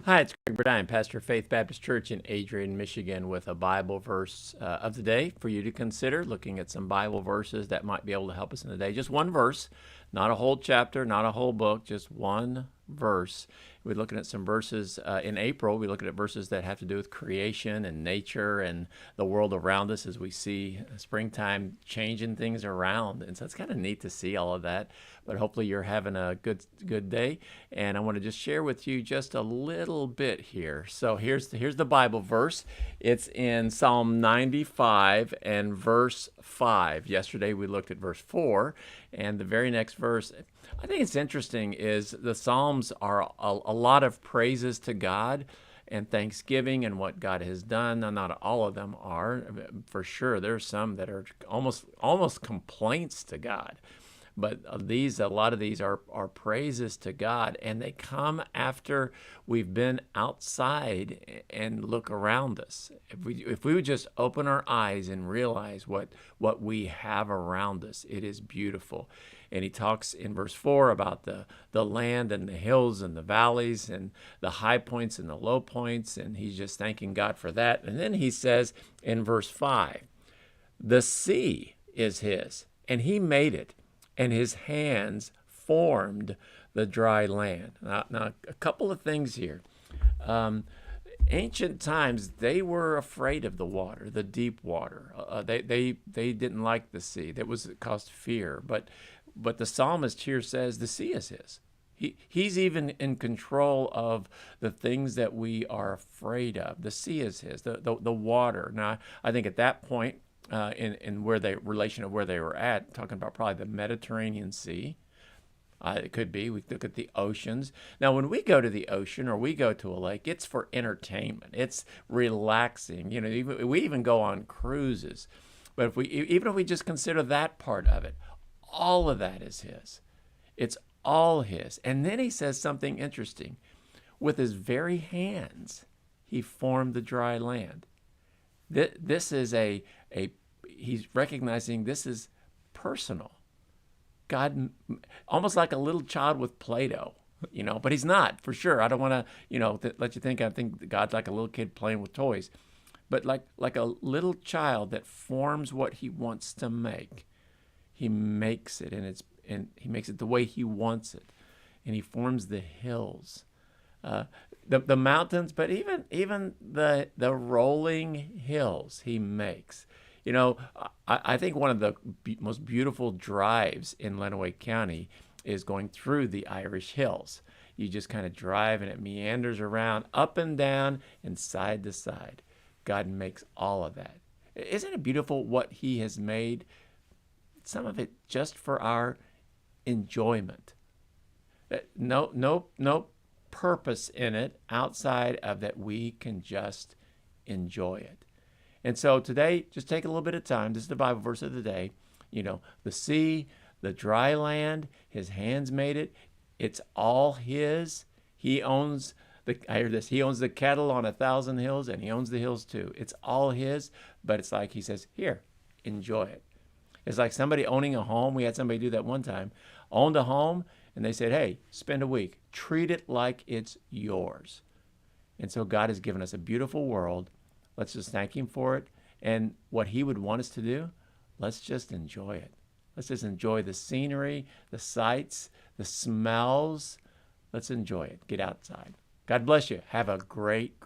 Hi, it's Greg Burdine, pastor of Faith Baptist Church in Adrian, Michigan, with a Bible verse of the day for you to consider, looking at some Bible verses that might be able to help us in the day. Just one verse, not a whole chapter, not a whole book, just one verse. We're looking at some verses in April. We're looking at verses that have to do with creation and nature and the world around us as we see springtime changing things around. And so it's kind of neat to see all of that. But hopefully you're having a good day. And I want to just share with you just a little bit here. So here's the Bible verse. It's in Psalm 95 and verse 5. Yesterday we looked at verse 4, and the very next verse, I think it's interesting, is the Psalms are a lot of praises to God and thanksgiving and what God has done. Now, not all of them are, for sure. There's some that are almost complaints to God. But a lot of these are praises to God, and they come after we've been outside and look around us. If we would just open our eyes and realize what we have around us, it is beautiful. And he talks in verse 4 about the land and the hills and the valleys and the high points and the low points, and he's just thanking God for that. And then he says in verse 5, the sea is his, and he made it, and his hands formed the dry land. Now a couple of things here. Ancient times, they were afraid of the water, the deep water. They didn't like the sea. It caused fear. But the psalmist here says the sea is his. He's even in control of the things that we are afraid of. The sea is his, the water. Now, I think at that point, in relation of where they were at, talking about probably the Mediterranean Sea. It could be. We look at the oceans. Now, when we go to the ocean or we go to a lake, it's for entertainment. It's relaxing. We even go on cruises. But even if we just consider that part of it, all of that is his. It's all his. And then he says something interesting. With his very hands, he formed the dry land. This is he's recognizing this is personal. God, almost like a little child with Play-Doh, but he's not, for sure. I don't want to, let you think, I think God's like a little kid playing with toys, but like a little child that forms what he wants to make. He makes it, and he makes it the way he wants it, and he forms the hills. The mountains, but even the rolling hills he makes. I think one of the most beautiful drives in Lenawee County is going through the Irish Hills. You just kind of drive and it meanders around up and down and side to side. God makes all of that. Isn't it beautiful what he has made? Some of it just for our enjoyment. No purpose in it outside of that we can just enjoy it. And so today, just take a little bit of time. This is the Bible verse of the day. The sea, the dry land, his hands made it. It's all his. He owns I hear this. He owns the cattle on 1,000 hills, and he owns the hills too. It's all his, but it's like he says, here, enjoy it. It's like somebody owning a home. We had somebody do that one time. Owned a home, and they said, hey, spend a week. Treat it like it's yours. And so God has given us a beautiful world. Let's just thank him for it. And what he would want us to do, let's just enjoy it. Let's just enjoy the scenery, the sights, the smells. Let's enjoy it. Get outside. God bless you. Have a great